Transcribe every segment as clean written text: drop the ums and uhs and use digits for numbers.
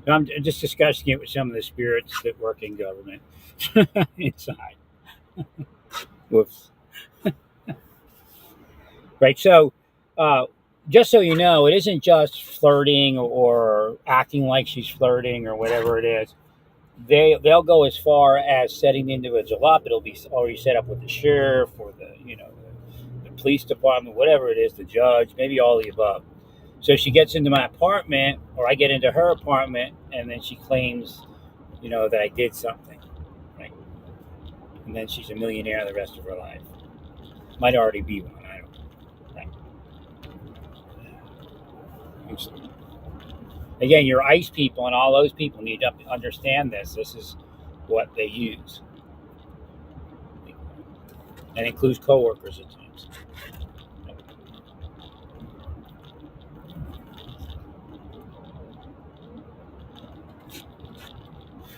I'm just discussing it with some of the spirits that work in government inside. Whoops. Right. So, uh, just so you know, it isn't just flirting or acting like she's flirting or whatever it is. They'll go as far as setting the individual up. It'll be already set up with the sheriff or the police department, whatever it is, the judge, maybe all of the above. So she gets into my apartment, or I get into her apartment, and then she claims, that I did something, right? And then she's a millionaire the rest of her life. Might already be one. I don't know. Right. Again, your ICE people and all those people need to understand this. This is what they use, and includes coworkers at times.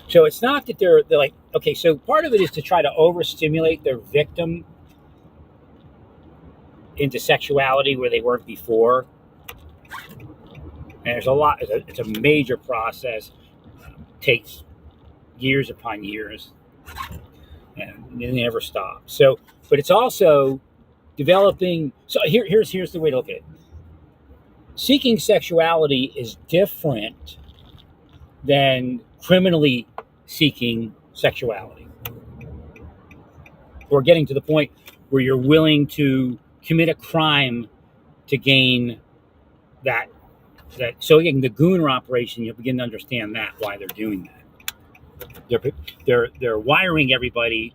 So it's not that they're like, okay. So part of it is to try to overstimulate their victim into sexuality where they weren't before. And there's a lot. It's a major process. Takes years upon years, and it never stops. So, but it's also developing. So here's the way to look at it. Seeking sexuality is different than criminally seeking sexuality. Or getting to the point where you're willing to commit a crime to gain that. So again, the Gooner operation, you'll begin to understand that why they're doing that. They're wiring everybody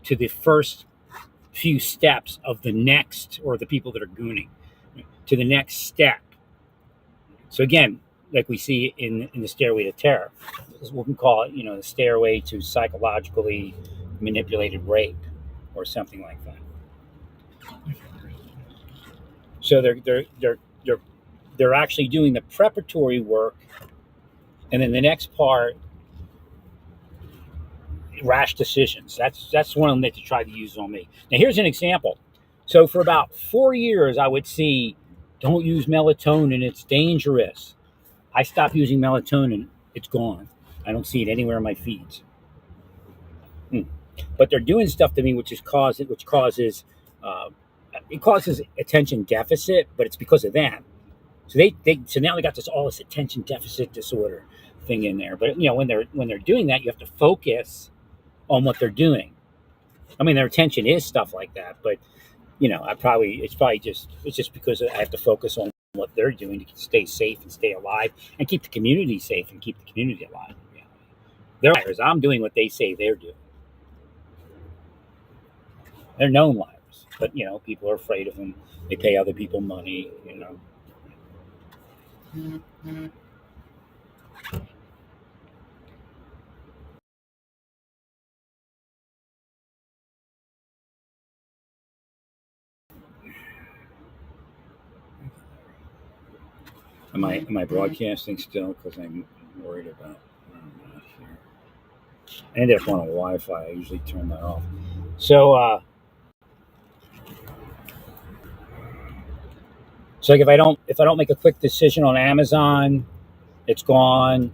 to the first few steps of the next, or the people that are gooning, to the next step. So again, like we see in the Stairway to Terror, we can call it, the stairway to psychologically manipulated rape, or something like that. So they're actually doing the preparatory work, and then the next part, rash decisions. That's one of them that they try to use on me. Now here's an example. So for about 4 years, I would see, don't use melatonin, it's dangerous. I stopped using melatonin, it's gone. I don't see it anywhere in my feeds. Hmm. But they're doing stuff to me, which causes uh, it causes attention deficit, but it's because of that. So now they got this attention deficit disorder thing in there. But when they're doing that, you have to focus on what they're doing. I mean, their attention is stuff like that, but it's just because I have to focus on what they're doing to stay safe and stay alive and keep the community safe and keep the community alive. Yeah. They're liars. I'm doing what they say they're doing. They're known liars, but people are afraid of them. They pay other people money. Am I broadcasting still? Because I'm worried about. I'm not here. I ended up on a Wi-Fi. I usually turn that off. So like if I don't make a quick decision on Amazon, it's gone.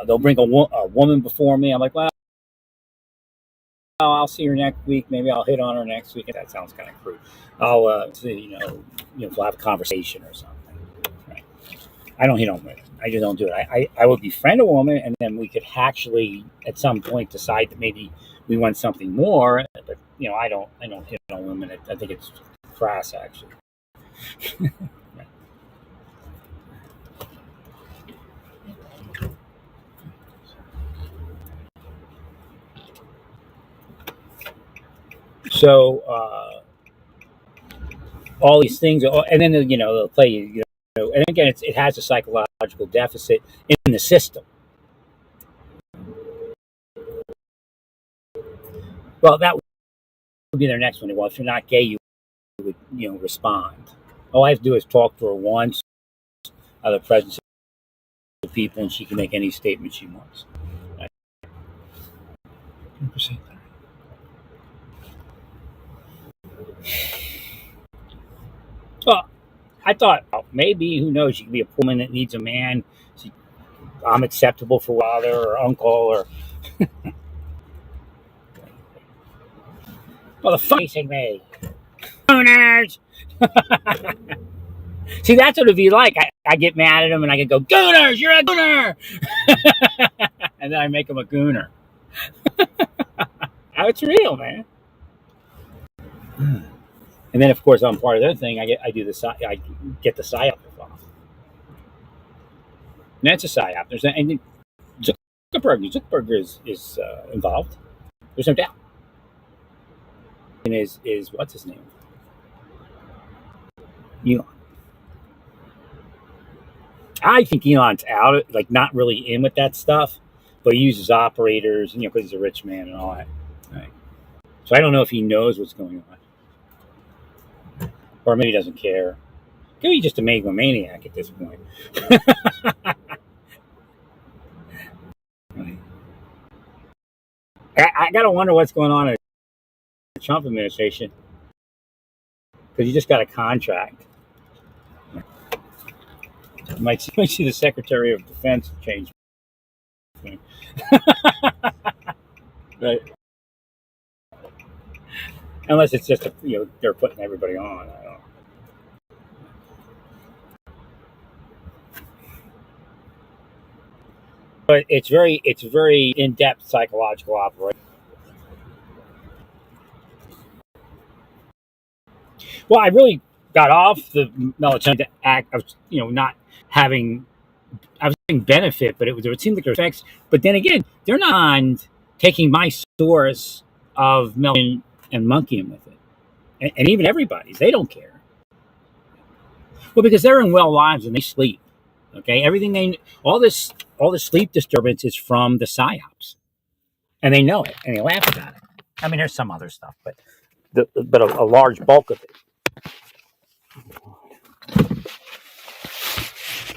They'll bring a woman before me. I'm like, well, I'll see her next week. Maybe I'll hit on her next week. That sounds kind of crude. I'll see, we'll have a conversation or something. Right. I don't hit on women. I just don't do it. I would befriend a woman, and then we could actually at some point decide that maybe we want something more. But I don't hit on women. I think it's crass actually. So all these things, and then they'll play you. And again, it has a psychological deficit in the system. Well, that would be their next one. Well, if you're not gay, you would respond. All I have to do is talk to her once, out of the presence of people, and she can make any statement she wants. Right? 100%. Well, I thought, maybe, who knows, she could be a woman that needs a man. I'm acceptable for father or uncle or motherfucking me. Gooners! See, that's what it'd be like. I get mad at him and I can go, Gooners, you're a gooner! And then I make him a gooner. It's real, man. And then, of course, on part of their thing, I get the psyop off. And that's a psyop. And Zuckerberg is involved. There's no doubt. And is what's his name? Elon. I think Elon's out, like not really in with that stuff, but he uses operators, because he's a rich man and all that. Right. So I don't know if he knows what's going on, or maybe he doesn't care. Maybe he's just a megalomaniac at this point. I gotta wonder what's going on in the Trump administration because he just got a contract. You might see the Secretary of Defense change. Right. Unless it's just they're putting everybody on. I don't know. But it's very in-depth psychological operation. Well, I really got off the melatonin act of not having I was getting benefit, but it seemed like there was effects. But then again, they're not taking my source of melatonin and monkeying with it, and even everybody's. They don't care. Well, because they're in well lives and they sleep. Okay, everything all this sleep disturbance is from the psyops, and they know it and they laugh about it. I mean, there's some other stuff, but a large bulk of it.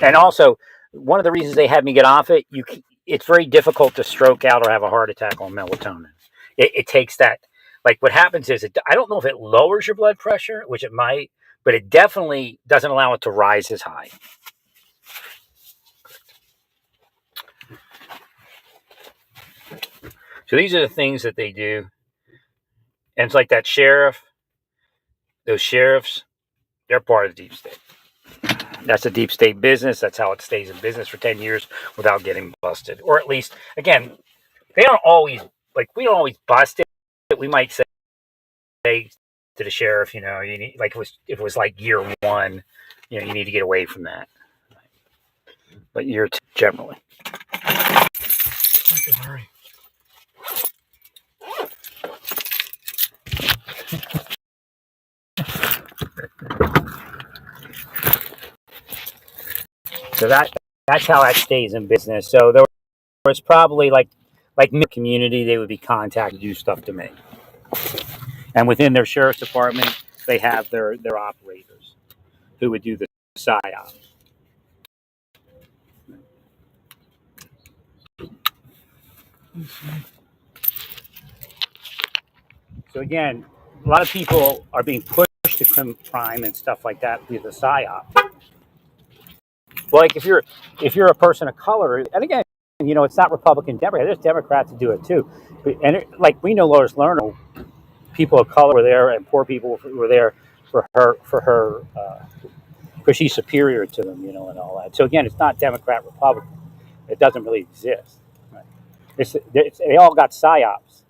And also, one of the reasons they had me get off it, it's very difficult to stroke out or have a heart attack on melatonin. It takes that. Like what happens is, I don't know if it lowers your blood pressure, which it might, but it definitely doesn't allow it to rise as high. So these are the things that they do. And it's like that sheriff, those sheriffs, they're part of the deep state. That's a deep state business. That's how it stays in business for 10 years without getting busted. Or at least, again, we don't always bust it. We might say to the sheriff, you need, like if it was like year one, you need to get away from that. But year two, generally. Hurry. So that's how that stays in business. So there was probably like in the community, they would be contacted to do stuff to me. And within their sheriff's department, they have their operators who would do the psyop. So again, a lot of people are being pushed to crime and stuff like that via the psyop. Well, like if you're a person of color, and again, it's not Republican, Democrat. There's Democrats who do it too. And like we know, Lois Lerner, people of color were there, and poor people were there for her, because she's superior to them, and all that. So again, it's not Democrat, Republican. It doesn't really exist. Right? They all got psyops,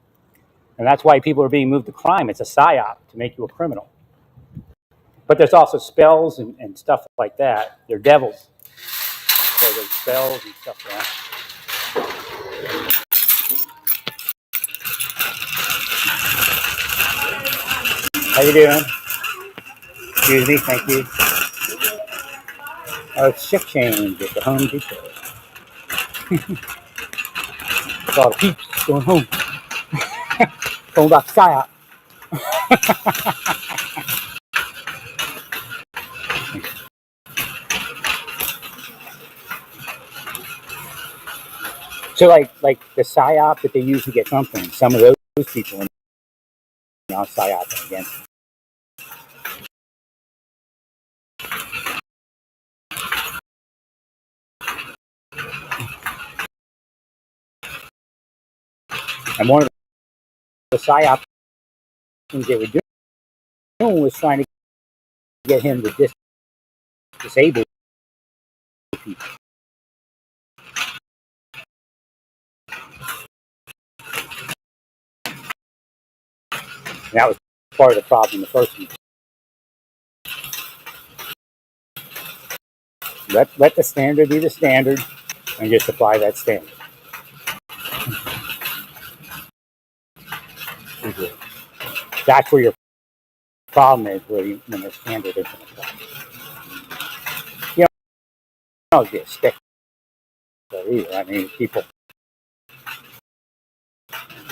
and that's why people are being moved to crime. It's a psyop to make you a criminal. But there's also spells and stuff like that. They're devils. So there's spells and stuff like that. How you doing? Excuse me, thank you. Oh, it's shift change at the Home Depot. It's all the peeps going home. Going back to psyop. So like the psyop that they use to get something, some of those people are now psyoping against it. And one of the psyops they were doing was trying to get him to disable people. And that was part of the problem in the first place. Let the standard be the standard and just apply that standard. That's where your problem is, when the standard isn't applied. You don't get stick either. I mean, people,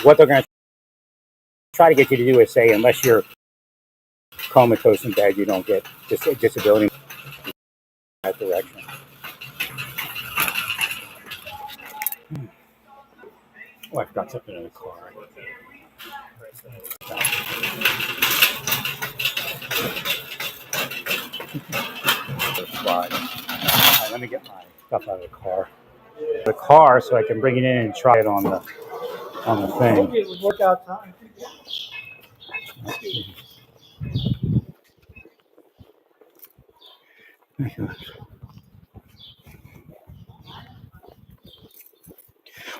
what they're going to try to get you to do is say, unless you're comatose in bed, you don't get disability in that direction. Oh, I forgot something in the car. Right, let me get my stuff out of the car, so I can bring it in and try it on the thing. Hopefully it would work out time.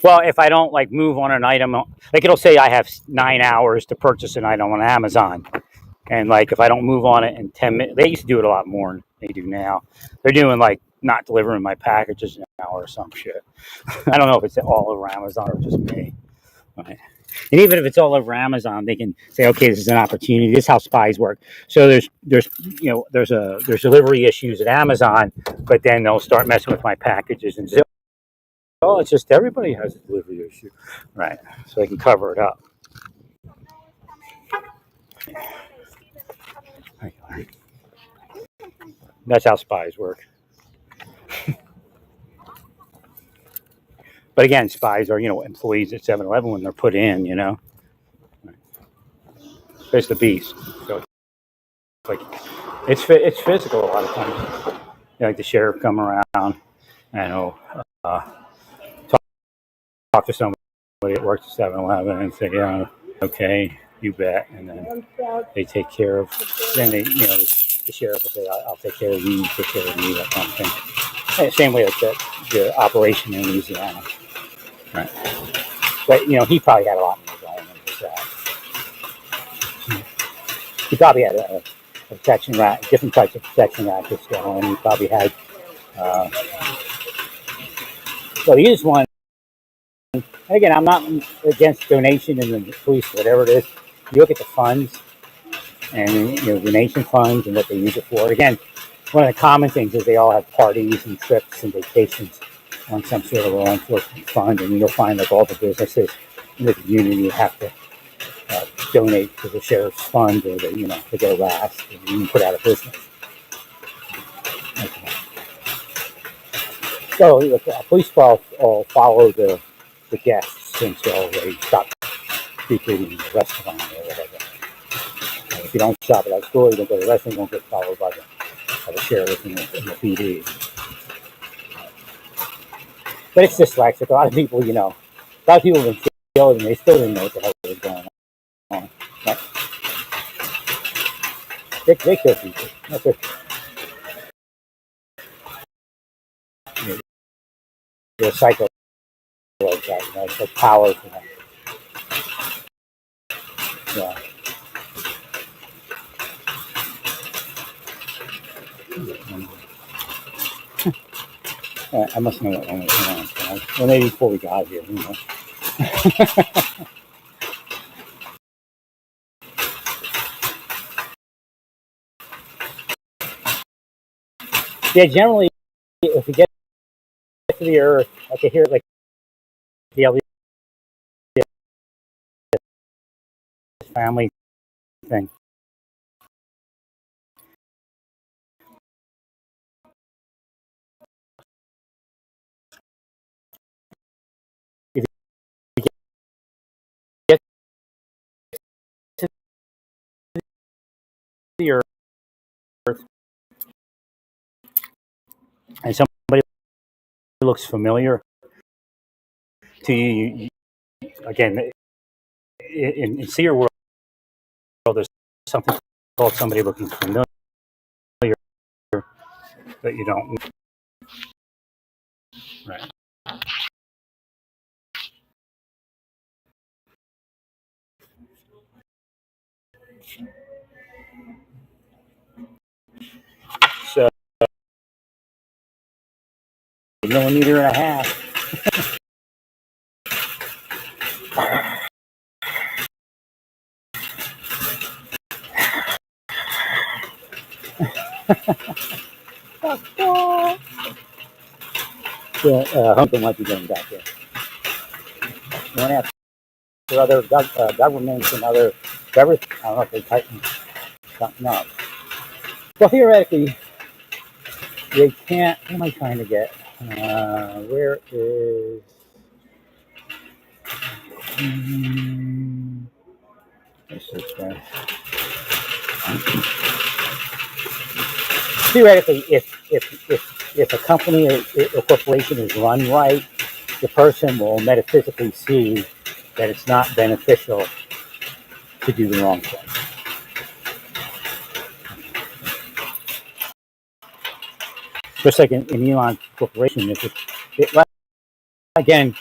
Well, if I don't like move on an item, like it'll say I have 9 hours to purchase an item on Amazon, and like if I don't move on it in 10 minutes, they used to do it a lot more than they do now. They're doing like not delivering my packages now or some shit. I don't know if it's all over Amazon or just me. Right. And even if it's all over Amazon, they can say, okay, this is an opportunity. This is how spies work. So there's delivery issues at Amazon, but then they'll start messing with my packages and zip. Oh, it's just everybody has a delivery issue, right? So they can cover it up. That's how spies work. But again, spies are employees at 7-Eleven when they're put in. It's the beast. So like it's physical a lot of times. Like the sheriff come around, and he'll talk to somebody that works at 7-Eleven and say, yeah, okay, you bet, and then they take care of. Then the sheriff will say, I'll take care of you, take care of me, that kind of thing. Same way like the operation in Louisiana, right? But he probably had a lot more going on with that. He probably had a protection racket, different types of protection rackets going. He probably had. So he used one. And again, I'm not against donation in the police, whatever it is. You look at the funds and donation funds and what they use it for. Again, one of the common things is they all have parties and trips and vacations on some sort of law enforcement fund, and you'll find like all the businesses in the community have to donate to the sheriff's fund, or they get harassed and even put out of business. Okay. So the police all follow the guests until they stop frequenting the restaurant or whatever. If you don't stop at that store, you don't go to the restaurant, you won't get followed by the sheriff and the PD. But it's dyslexic. A lot of people, have been killed and they still didn't know what the hell was going on. Right? They kill people. That's it. They're psycho like that. It's like power for them. Yeah. I must know what one was on. Well, maybe before we got here, Yeah, generally, if we get to the Earth, I can hear like the LDS family thing. If you get to the Earth and somebody looks familiar to you, again, in seer world, there's something called somebody looking familiar, but you don't. Right. So millimeter and a half. Yeah, Hunter might be getting back there. One after other governments and other governments. I don't know if they tighten something up. Well, theoretically, they can't. What am I trying to get? Where is? Hmm, this is, theoretically, if a company or a corporation is run right, the person will metaphysically see that it's not beneficial to do the wrong thing. Just like in Elon Corporation, it, again,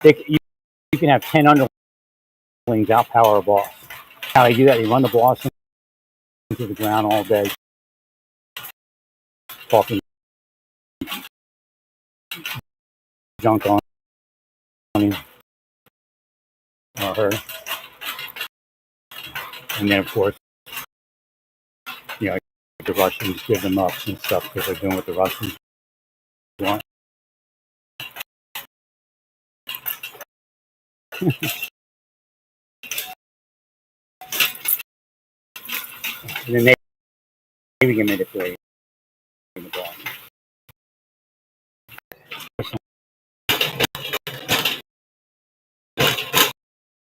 you can have 10 underlings outpower a boss. How they do that, they run the boss into the ground all day, talking junk on him or her. And then, of course, you know, the Russians give them up and stuff because they're doing what the Russians want. And then they can manipulate the boss.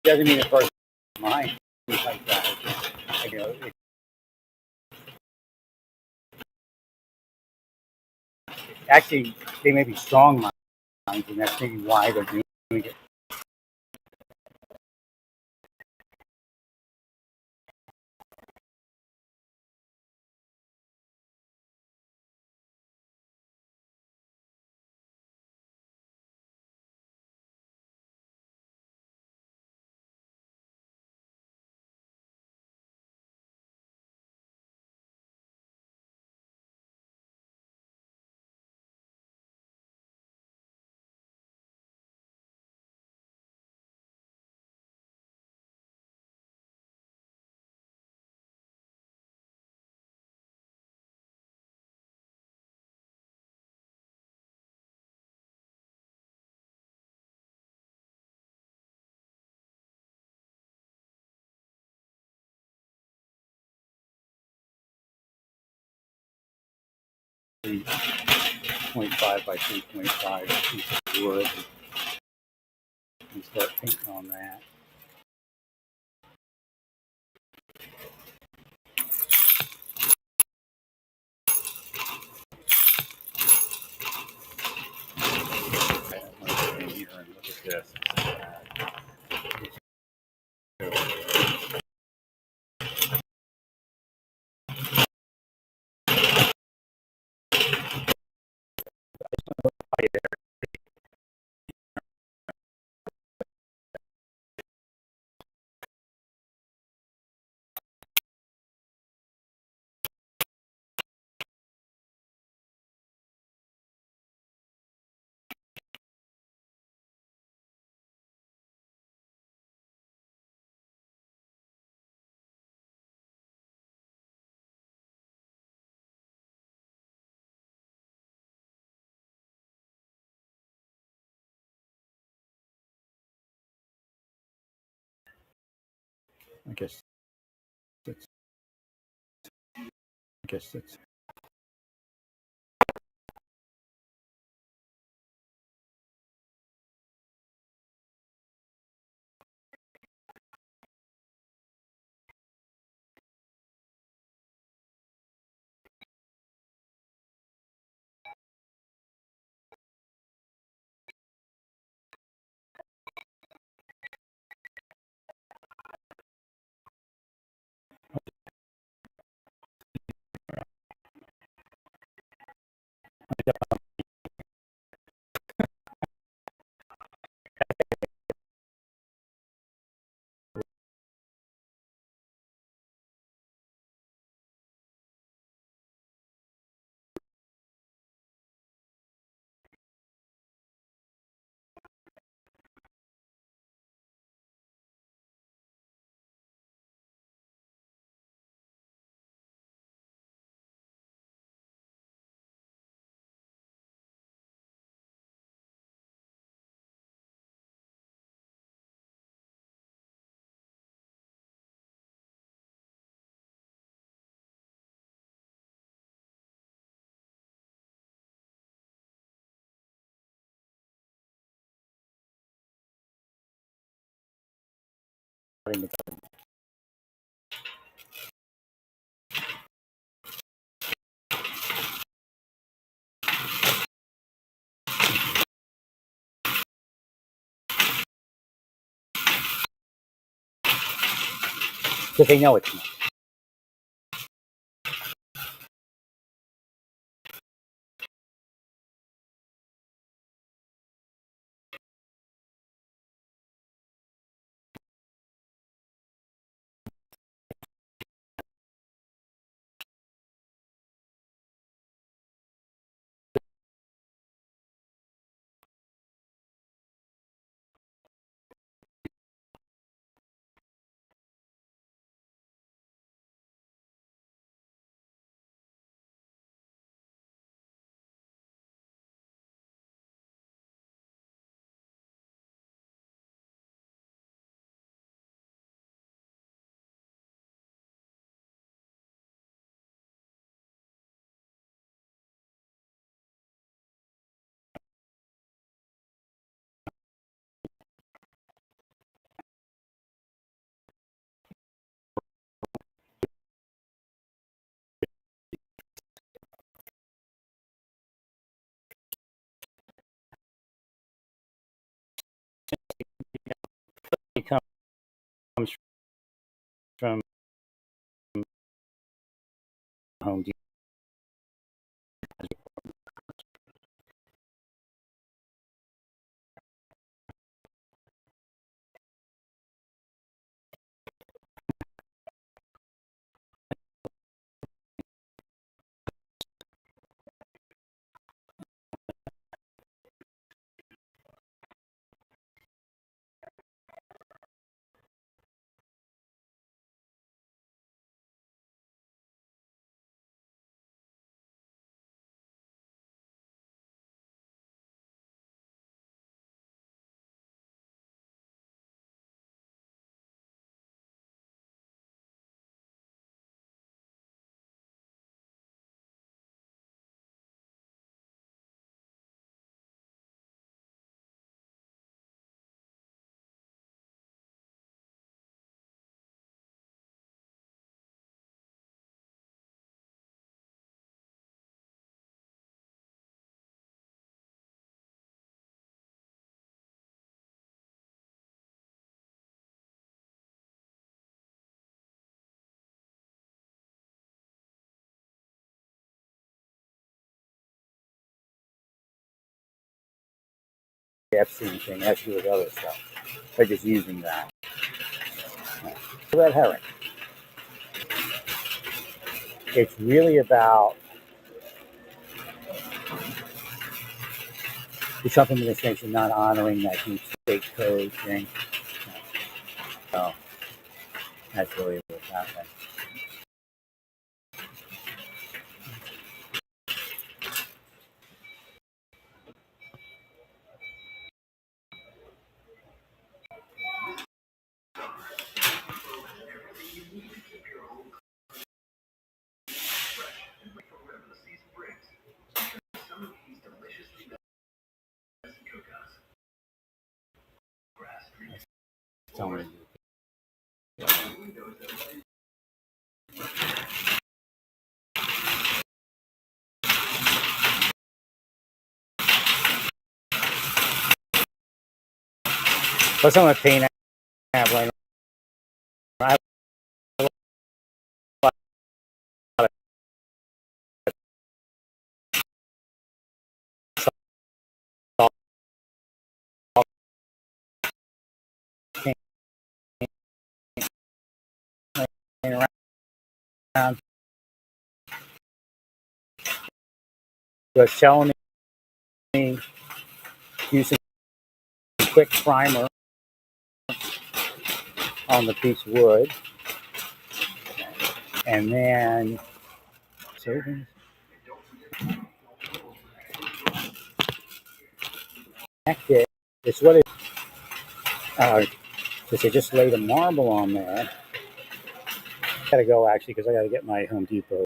Doesn't mean the person mind like that. You know, actually, they may be strong minds, and that's maybe why they're doing it. The 0.5 by 3.5 piece of wood and start painting on that. Look at this. I it's, guess it's because they know it's not. It comes from Home Depot. Epstein thing has to do with other stuff. They're just using that. Red herring. It's really about the Trump administration not honoring that deep state code thing. So that's really what's happening. Telling you. But some of the pain I have later. I was telling me using a quick primer on the piece of wood, and then so connect it. It's what it. Because they just laid a marble on there. I gotta go actually because I gotta get my Home Depot